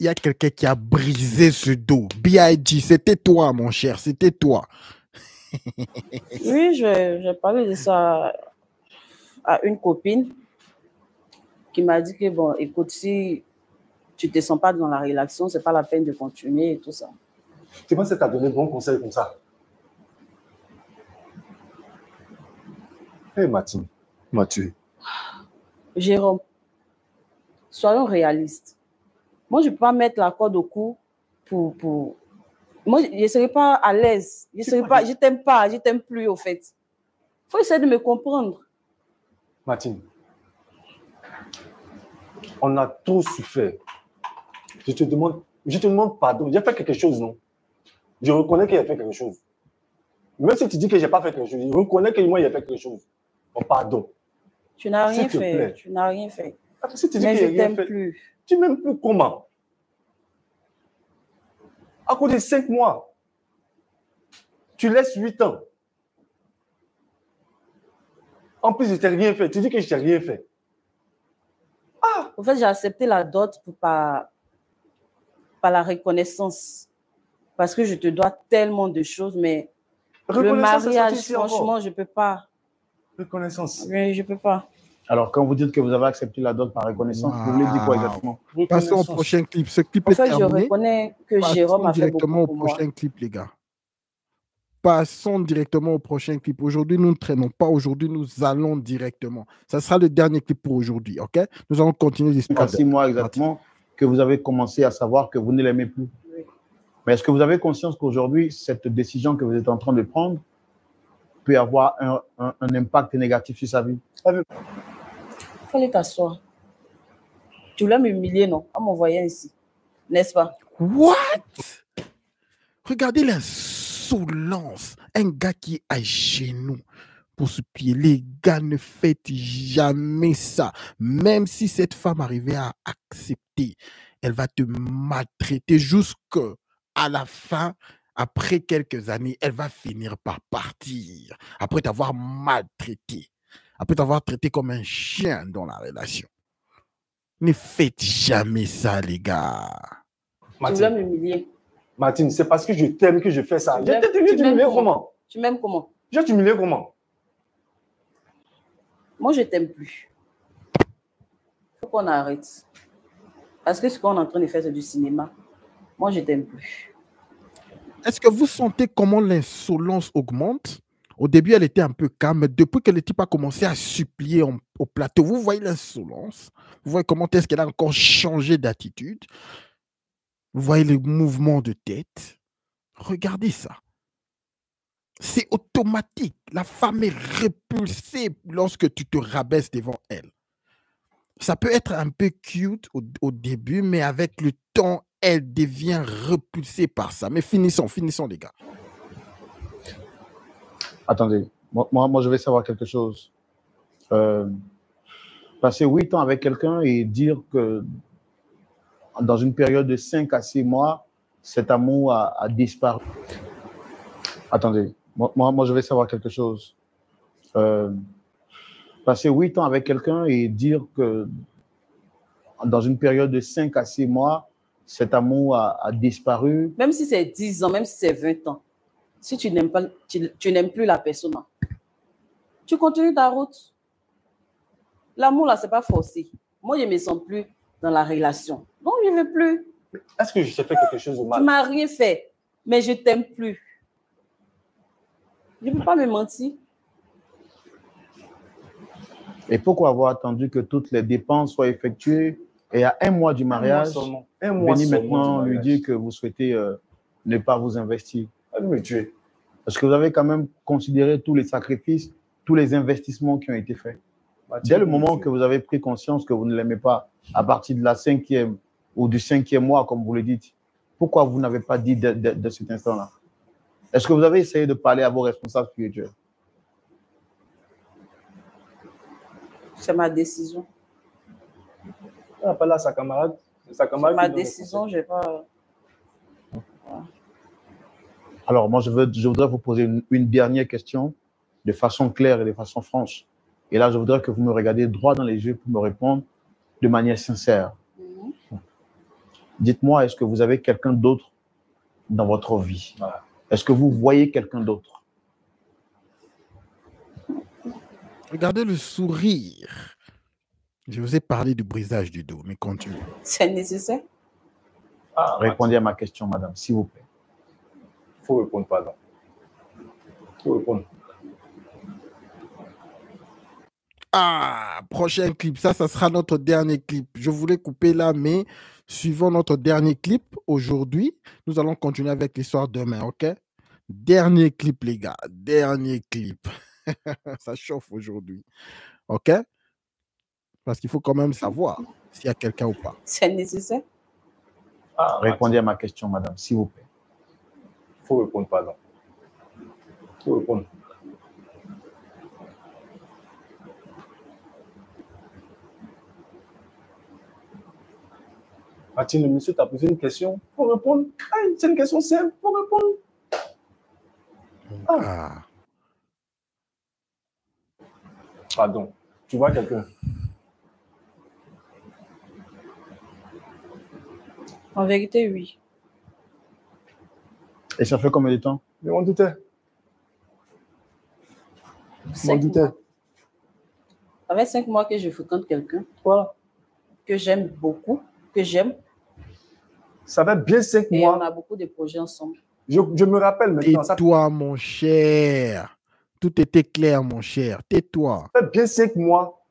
a quelqu'un qui a brisé ce dos. B.I.G., c'était toi, mon cher, c'était toi. Oui, j'ai parlé de ça à une copine qui m'a dit que, bon, écoute, si tu ne te sens pas dans la relation, ce n'est pas la peine de continuer et tout ça. Tu penses que tu as donné bon conseil comme ça? Hé, Martine, m'as tué. Jérôme, soyons réalistes. Moi, je ne peux pas mettre la corde au cou pour... Moi, je ne serais pas à l'aise. Je t'aime pas, je t'aime plus, au fait. Il faut essayer de me comprendre. Martine, on a trop souffert. Je te demande pardon. J'ai fait quelque chose, non? Je reconnais qu'il a fait quelque chose. Même si tu dis que je n'ai pas fait quelque chose, je reconnais que moi, il a fait quelque chose. Oh, pardon. Tu n'as rien fait. Tu n'as rien fait. Si tu dis mais que je t'aime plus. Tu m'aimes plus comment? À cause de 5 mois. Tu laisses 8 ans. En plus, je t'ai rien fait. Tu dis que je t'ai rien fait. Ah! En fait, j'ai accepté la dot par la reconnaissance. Parce que je te dois tellement de choses, mais le mariage, franchement, je ne peux pas. Reconnaissance. Oui, je ne peux pas. Alors, quand vous dites que vous avez accepté la dot par reconnaissance, vous voulez dire quoi exactement? Passons au prochain clip. Ce clip en est fait, terminé. Je reconnais que Jérôme a fait beaucoup pour moi. Directement au prochain clip, les gars. Passons directement au prochain clip. Aujourd'hui, nous ne traînons pas. Aujourd'hui, nous allons directement. Ça sera le dernier clip pour aujourd'hui, ok? Nous allons continuer l'histoire. 6 mois exactement que vous avez commencé à savoir que vous ne l'aimez plus. Oui. Mais est-ce que vous avez conscience qu'aujourd'hui, cette décision que vous êtes en train de prendre peut avoir un impact négatif sur sa vie? Il fallait t'asseoir. Tu voulais m'humilier, non? En m'envoyant ici. N'est-ce pas? What? Regardez l'insolence. Un gars qui est à genoux pour supplier. Les gars, ne faites jamais ça. Même si cette femme arrivait à accepter, elle va te maltraiter jusqu'à la fin. Après quelques années, elle va finir par partir. Après t'avoir maltraité. Après t'avoir traité comme un chien dans la relation. Ne faites jamais ça, les gars. Tu voulais m'humilier. Martine, c'est parce que je t'aime que je fais ça. Je t'ai humilié comment? Tu m'aimes comment? Je t'ai humilié comment? Moi, je t'aime plus. Il faut qu'on arrête. Parce que ce qu'on est en train de faire, c'est du cinéma. Moi, je t'aime plus. Est-ce que vous sentez comment l'insolence augmente? Au début, elle était un peu calme, mais depuis que le type a commencé à supplier au plateau, vous voyez l'insolence, vous voyez comment est-ce qu'elle a encore changé d'attitude, vous voyez les mouvements de tête. Regardez ça. C'est automatique. La femme est repulsée lorsque tu te rabaisses devant elle. Ça peut être un peu cute au début, mais avec le temps, elle devient repulsée par ça. Mais finissons, les gars. Attendez, moi, je vais savoir quelque chose. Passer 8 ans avec quelqu'un et dire que dans une période de 5 à 6 mois, cet amour a disparu. Attendez, moi, je vais savoir quelque chose. Passer 8 ans avec quelqu'un et dire que dans une période de 5 à 6 mois, cet amour a disparu. Même si c'est 10 ans, même si c'est 20 ans, si tu n'aimes pas, tu n'aimes plus la personne, tu continues ta route. L'amour, là, c'est pas forcé. Moi, je ne me sens plus dans la relation. Donc, je ne veux plus. Est-ce que je t'ai fait quelque chose de Tu mal? ne m'as rien fait, mais je ne t'aime plus. Je ne peux pas me mentir. Et pourquoi avoir attendu que toutes les dépenses soient effectuées et à 1 mois du mariage, venir maintenant lui dire que vous souhaitez ne pas vous investir? Elle veut me tuer. Parce que vous avez quand même considéré tous les sacrifices, tous les investissements qui ont été faits. Dès le moment que vous avez pris conscience que vous ne l'aimez pas, à partir de la 5e ou du 5e mois, comme vous le dites, pourquoi vous n'avez pas dit de cet instant-là? Est-ce que vous avez essayé de parler à vos responsables spirituels? C'est ma décision. On appelle là sa camarade. C'est ma décision, je n'ai pas... Alors, moi, je voudrais vous poser une dernière question de façon claire et de façon franche. Et là, je voudrais que vous me regardiez droit dans les yeux pour me répondre de manière sincère. Dites-moi, est-ce que vous avez quelqu'un d'autre dans votre vie? Voilà. Est-ce que vous voyez quelqu'un d'autre? Regardez le sourire. Je vous ai parlé du brisage du dos, mais continuez. C'est nécessaire? Répondez à ma question, madame, s'il vous plaît. Il faut répondre, pardon. Il faut répondre. Ah, prochain clip. Ça sera notre dernier clip. Je voulais couper là, mais suivant notre dernier clip aujourd'hui, nous allons continuer avec l'histoire demain, ok? Dernier clip, les gars. Dernier clip. Ça chauffe aujourd'hui, ok? Parce qu'il faut quand même savoir s'il y a quelqu'un ou pas. C'est nécessaire? Répondez à ma question, madame, s'il vous plaît. Il faut répondre, pardon. Il faut répondre. Martine, le monsieur t'a posé une question. Il faut répondre. C'est une question simple. Il faut répondre. Pardon. Tu vois quelqu'un? En vérité, oui. Et ça fait combien de temps? Je m'en doutais. Je m'en doutais. Ça fait 5 mois que je fréquente quelqu'un. Voilà. Que j'aime beaucoup, que j'aime. Ça fait bien 5 mois. Et on a beaucoup de projets ensemble. Je me rappelle maintenant. Tais-toi, mon cher. Tout était clair, mon cher. Tais-toi. Ça fait bien 5 mois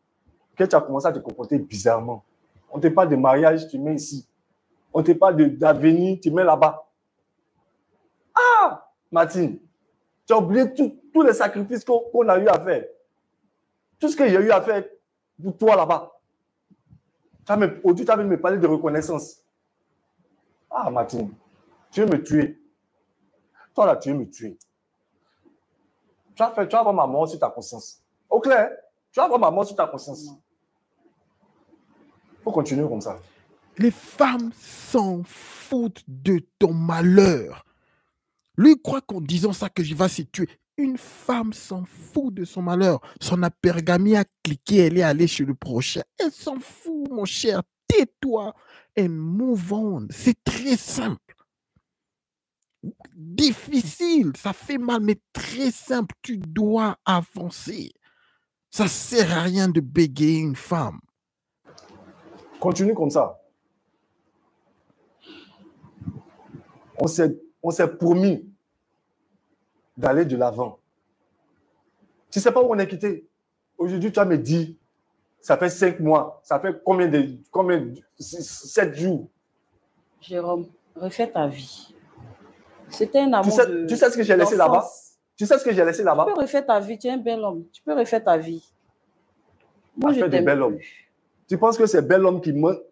que tu as commencé à te comporter bizarrement. On te parle de mariage, tu mets ici. On te parle d'avenir, tu mets là-bas. Ah, Martine, tu as oublié tous les sacrifices qu'on a eu à faire. Tout ce qu'il y a eu à faire pour toi là-bas. Aujourd'hui, tu as envie de me parler de reconnaissance. Ah, Martine, tu veux me tuer. Toi là, tu veux me tuer. Tu vas avoir ma mort sur ta conscience. Au clair, tu vas avoir ma mort sur ta conscience. Il faut continuer comme ça. Les femmes s'en foutent de ton malheur. Lui croit qu'en disant ça que je vais se tuer. Une femme s'en fout de son malheur. Son apergamie a cliqué, elle est allée chez le prochain. Elle s'en fout, mon cher. Tais-toi et move on. C'est très simple. Difficile, ça fait mal, mais très simple. Tu dois avancer. Ça ne sert à rien de bégayer une femme. Continue comme ça. On s'est promis d'aller de l'avant. Tu ne sais pas où on est quitté. Aujourd'hui, tu vas me dire, ça fait 5 mois, ça fait combien 7 jours. Jérôme, refais ta vie. C'était un amour Tu sais ce que j'ai laissé là-bas? Tu sais ce que j'ai laissé là-bas? Tu peux refaire ta vie, tu es un bel homme. Tu peux refaire ta vie. Moi, je t'aime bel homme. Tu penses que c'est bel homme qui me...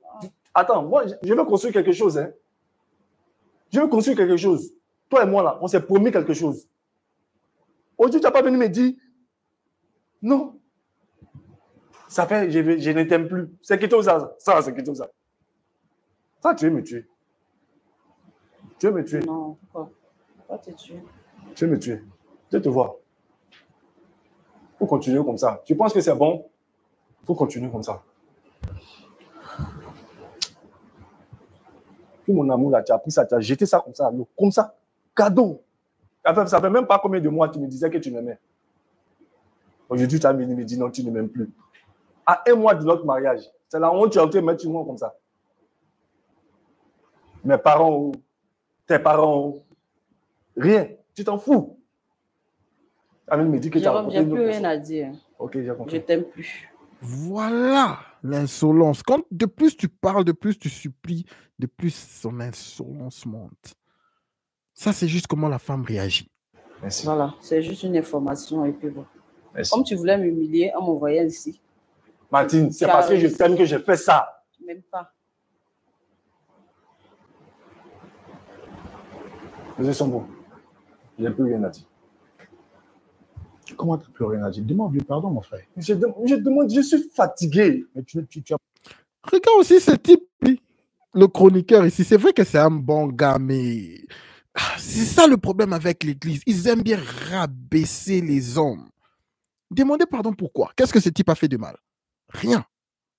Attends, moi, je veux construire quelque chose. Hein. Je veux construire quelque chose. Toi et moi, là, on s'est promis quelque chose. Aujourd'hui, tu n'as pas venu me dire, non. Ça fait, je ne t'aime plus. C'est qui ça? Ça, c'est qui ça? Ça, tu veux me tuer. Tu veux me tuer? Non, pourquoi? Pourquoi te tuer? Tu veux me tuer. Je te vois. Il faut continuer comme ça. Tu penses que c'est bon? Il faut continuer comme ça. Puis mon amour, là, tu as pris ça, tu as jeté ça, comme ça, cadeau. Ça fait même pas combien de mois que tu me disais que tu m'aimais. Aujourd'hui, tu as venu me dire non, tu ne m'aimes plus. À 1 mois de notre mariage, c'est la honte, tu as entré mettre sur moi comme ça. Mes parents, tes parents, rien. Tu t'en fous. Amine me dit que tu as rencontré une autre personne. J'ai plus rien à dire. Ok, j'ai compris. Je t'aime plus. Voilà l'insolence. Quand de plus tu parles, de plus tu supplies, de plus son insolence monte. Ça, c'est juste comment la femme réagit. Merci. Voilà, c'est juste une information et puis bon. Merci. Comme tu voulais m'humilier en m'envoyant ici. Martine, c'est parce que je t'aime que je fais ça. Même pas. Les yeux sont beaux. Il n'y a plus rien à dire. Comment tu n'as plus rien à dire? Demande-lui pardon, mon frère. Je demande, je suis fatigué. Mais Regarde aussi ce type, le chroniqueur ici. C'est vrai que c'est un bon gars, mais c'est ça le problème avec l'Église. Ils aiment bien rabaisser les hommes. Demandez pardon pourquoi. Qu'est-ce que ce type a fait de mal? Rien.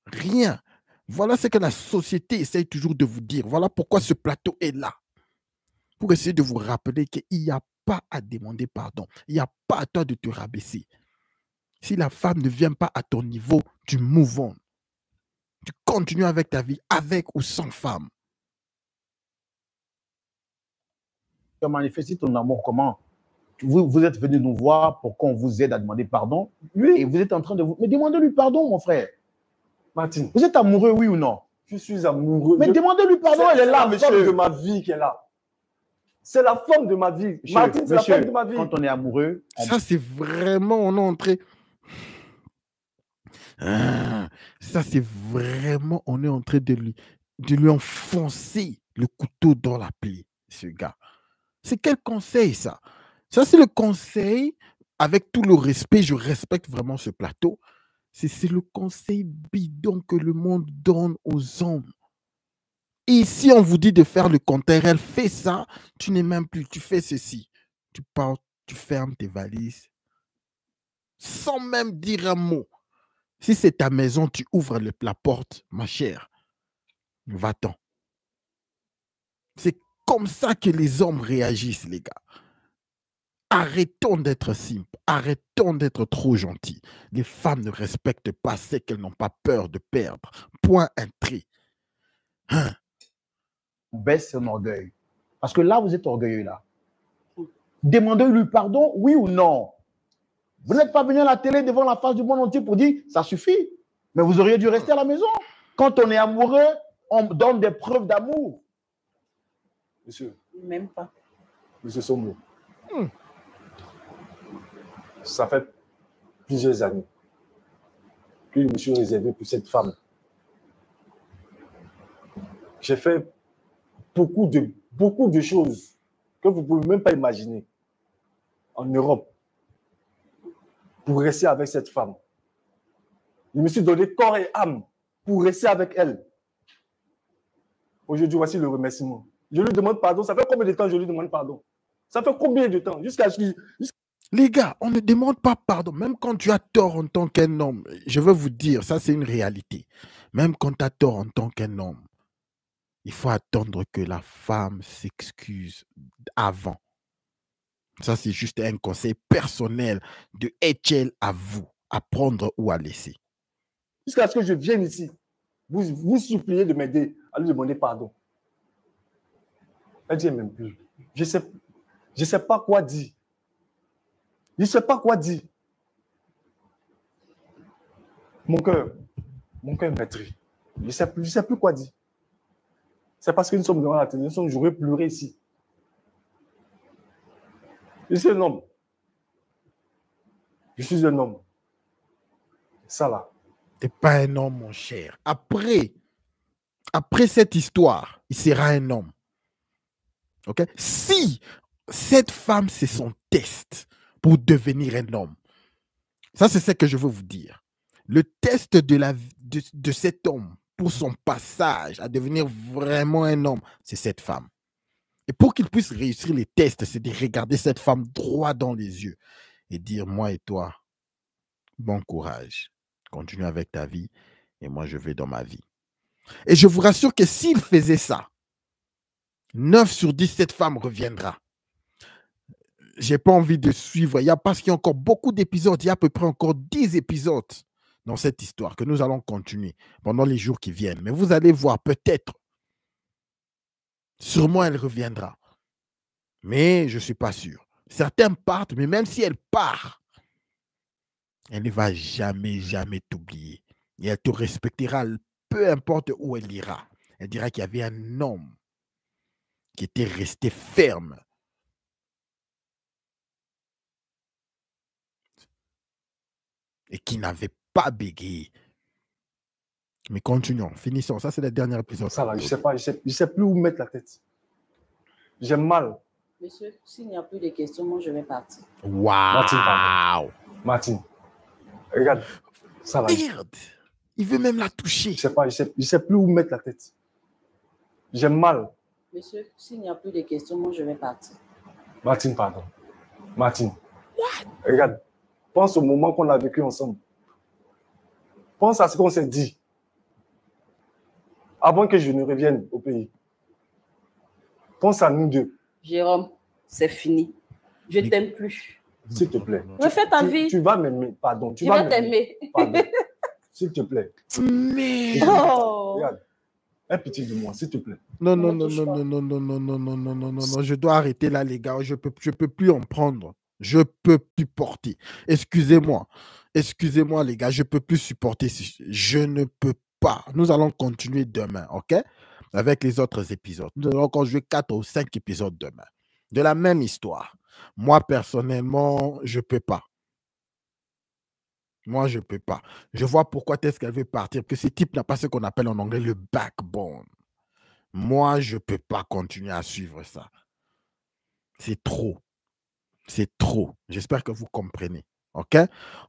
Rien. Voilà ce que la société essaye toujours de vous dire. Voilà pourquoi ce plateau est là. Pour essayer de vous rappeler qu'il n'y a pas à demander pardon. Il n'y a pas à toi de te rabaisser. Si la femme ne vient pas à ton niveau, tu move on. Tu continues avec ta vie, avec ou sans femme. Tu as manifesté ton amour comment? Vous êtes venu nous voir pour qu'on vous aide à demander pardon. Oui. Et vous êtes en train de vous... Mais demandez-lui pardon, mon frère. Martine. Vous êtes amoureux, oui ou non? Je suis amoureux. Mais demandez-lui pardon, elle est là, monsieur. C'est la femme de ma vie qui est là. C'est la femme de ma vie. Monsieur, Martine, c'est la femme de ma vie. Quand on est amoureux... Ça, c'est vraiment... On est entré... ça, c'est vraiment... On est en train de lui enfoncer le couteau dans la plaie, ce gars. C'est quel conseil, ça? Ça, c'est le conseil, avec tout le respect, je respecte vraiment ce plateau. C'est le conseil bidon que le monde donne aux hommes. Et si on vous dit de faire le contraire, elle fait ça, tu n'es même plus, tu fais ceci. Tu pars, tu fermes tes valises, sans même dire un mot. Si c'est ta maison, tu ouvres la porte, ma chère. Va-t'en. C'est comme ça que les hommes réagissent, les gars. Arrêtons d'être simples, arrêtons d'être trop gentils. Les femmes ne respectent pas ce qu'elles n'ont pas peur de perdre. Point un trait. Hein? On baisse son orgueil. Parce que là, vous êtes orgueilleux, là. Demandez-lui pardon, oui ou non. Vous n'êtes pas venu à la télé devant la face du monde entier pour dire ça suffit. Mais vous auriez dû rester à la maison. Quand on est amoureux, on donne des preuves d'amour. Monsieur. Même pas. Monsieur Sombo. Ça fait plusieurs années que je me suis réservé pour cette femme. J'ai fait beaucoup de choses que vous ne pouvez même pas imaginer en Europe pour rester avec cette femme. Je me suis donné corps et âme pour rester avec elle. Aujourd'hui, voici le remerciement. Je lui demande pardon. Ça fait combien de temps que je lui demande pardon? Ça fait combien de temps? Les gars, on ne demande pas pardon. Même quand tu as tort en tant qu'un homme, je veux vous dire, ça c'est une réalité. Même quand tu as tort en tant qu'un homme, il faut attendre que la femme s'excuse avant. Ça, c'est juste un conseil personnel de Etiel à vous, à prendre ou à laisser. Jusqu'à ce que je vienne ici, vous suppliez de m'aider à lui demander pardon. Elle dit même plus. Je sais pas quoi dire. Je ne sais pas quoi dire. Mon cœur meurtri. Je sais plus quoi dire. C'est parce que nous sommes devant la télévision, j'aurais pleuré ici. Je suis un homme. Je suis un homme. Ça là. T'es pas un homme, mon cher. Après cette histoire, il sera un homme. Ok? Si cette femme, c'est son test pour devenir un homme, ça, c'est ce que je veux vous dire. Le test de cet homme pour son passage à devenir vraiment un homme, c'est cette femme. Et pour qu'il puisse réussir les tests, c'est de regarder cette femme droit dans les yeux et dire, moi et toi, bon courage. Continue avec ta vie et moi, je vais dans ma vie. Et je vous rassure que s'il faisait ça, 9 sur 10, cette femme reviendra. J'ai pas envie de suivre. Parce qu'il y a encore beaucoup d'épisodes. Il y a à peu près encore 10 épisodes dans cette histoire que nous allons continuer pendant les jours qui viennent. Mais vous allez voir, peut-être, sûrement elle reviendra. Mais je ne suis pas sûr. Certains partent, mais même si elle part, elle ne va jamais, jamais t'oublier. Et elle te respectera, peu importe où elle ira. Elle dira qu'il y avait un homme qui était resté ferme. Et qui n'avait pas bégayé. Mais continuons, finissons. Ça, c'est le dernier épisode. Ça va, je sais plus où mettre la tête. J'ai mal. Monsieur, s'il n'y a plus de questions, moi, je vais partir. Waouh! Martine, regarde. Ça va. Merde! Il veut même la toucher. Je sais plus où mettre la tête. J'ai mal. Monsieur, s'il n'y a plus de questions, moi, je vais partir. Martine, pardon. Martine. What? Regarde. Pense au moment qu'on a vécu ensemble. Pense à ce qu'on s'est dit. Avant que je ne revienne au pays. Pense à nous deux. Jérôme, c'est fini. Je ne t'aime plus. S'il te plaît. Refais ta vie. Tu vas m'aimer. Pardon. Je vais t'aimer. Pardon. S'il te plaît. Mais... Oh. Regarde. Un petit de moi, s'il te plaît. Non, je dois arrêter là, les gars. Je peux plus en prendre. Je peux plus porter. Excusez-moi, les gars. Je peux plus supporter. Je ne peux pas. Nous allons continuer demain, ok? Avec les autres épisodes. Nous allons encore jouer 4 ou 5 épisodes demain. De la même histoire. Moi, personnellement, je peux pas. Moi, je peux pas. Je vois pourquoi est-ce qu'elle veut partir. Que ce type n'a pas ce qu'on appelle en anglais le backbone. Moi, je peux pas continuer à suivre ça. C'est trop. C'est trop. J'espère que vous comprenez. OK?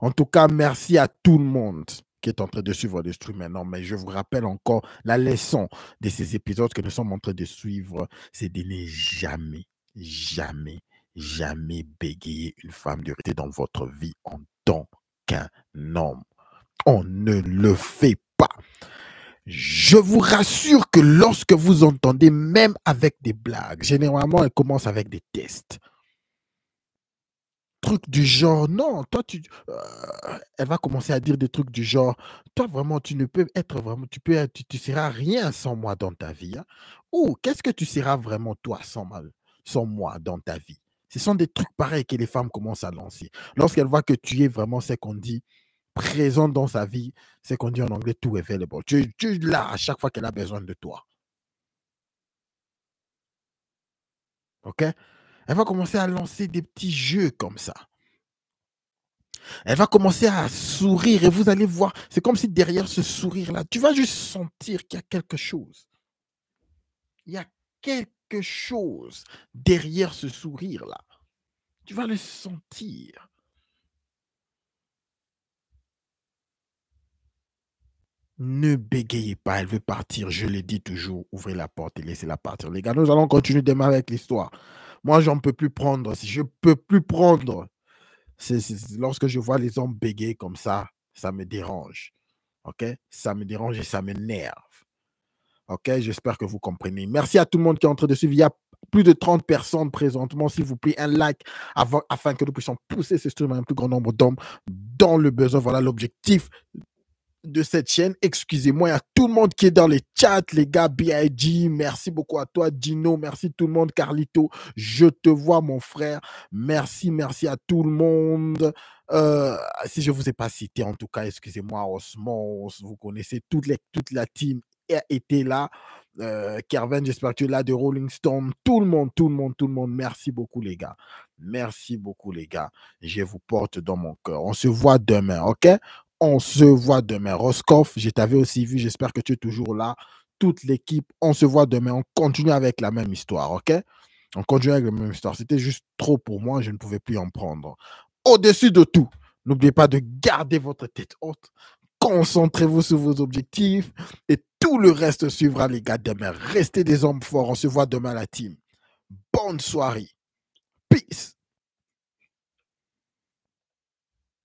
En tout cas, merci à tout le monde qui est en train de suivre le stream maintenant. Mais je vous rappelle encore la leçon de ces épisodes que nous sommes en train de suivre, c'est de ne jamais, jamais, jamais bégayer une femme de rester dans votre vie en tant qu'un homme. On ne le fait pas. Je vous rassure que lorsque vous entendez, même avec des blagues, généralement, elle commence avec des tests. Trucs du genre, non, toi, elle va commencer à dire des trucs du genre, toi, vraiment, tu ne peux être vraiment, tu seras rien sans moi dans ta vie. Hein? Ou qu'est-ce que tu seras vraiment, toi, sans moi dans ta vie? Ce sont des trucs pareils que les femmes commencent à lancer. Lorsqu'elles voient que tu es vraiment ce qu'on dit, présent dans sa vie, c'est qu'on dit en anglais tout available. Tu es là à chaque fois qu'elle a besoin de toi. OK? Elle va commencer à lancer des petits jeux comme ça. Elle va commencer à sourire et vous allez voir, c'est comme si derrière ce sourire-là, tu vas juste sentir qu'il y a quelque chose. Il y a quelque chose derrière ce sourire-là. Tu vas le sentir. Ne bégayez pas, elle veut partir. Je l'ai dit toujours, ouvrez la porte et laissez-la partir. Les gars, nous allons continuer demain avec l'histoire. Moi, j'en peux plus prendre. Je peux plus prendre. Lorsque je vois les hommes bégayer comme ça me dérange. OK? Ça me dérange et ça m'énerve. OK? J'espère que vous comprenez. Merci à tout le monde qui est en train de suivre. Il y a plus de 30 personnes présentement. S'il vous plaît, un like afin que nous puissions pousser ce stream à un plus grand nombre d'hommes dans le besoin. Voilà l'objectif de cette chaîne. Excusez-moi, il y a tout le monde qui est dans les chats, les gars. B.I.G, merci beaucoup à toi. Dino, merci tout le monde. Carlito, je te vois, mon frère. Merci à tout le monde. Si je ne vous ai pas cité, en tout cas, excusez-moi, Osmos, vous connaissez toute la team était là. Kervin, j'espère que tu es là, de Rolling Stone. Tout le monde. Merci beaucoup, les gars. Je vous porte dans mon cœur. On se voit demain, ok? On se voit demain. Roscoff, je t'avais aussi vu. J'espère que tu es toujours là. Toute l'équipe, on se voit demain. On continue avec la même histoire, ok? On continue avec la même histoire. C'était juste trop pour moi. Je ne pouvais plus en prendre. Au-dessus de tout, n'oubliez pas de garder votre tête haute. Concentrez-vous sur vos objectifs et tout le reste suivra, les gars, demain. Restez des hommes forts. On se voit demain, la team. Bonne soirée. Peace.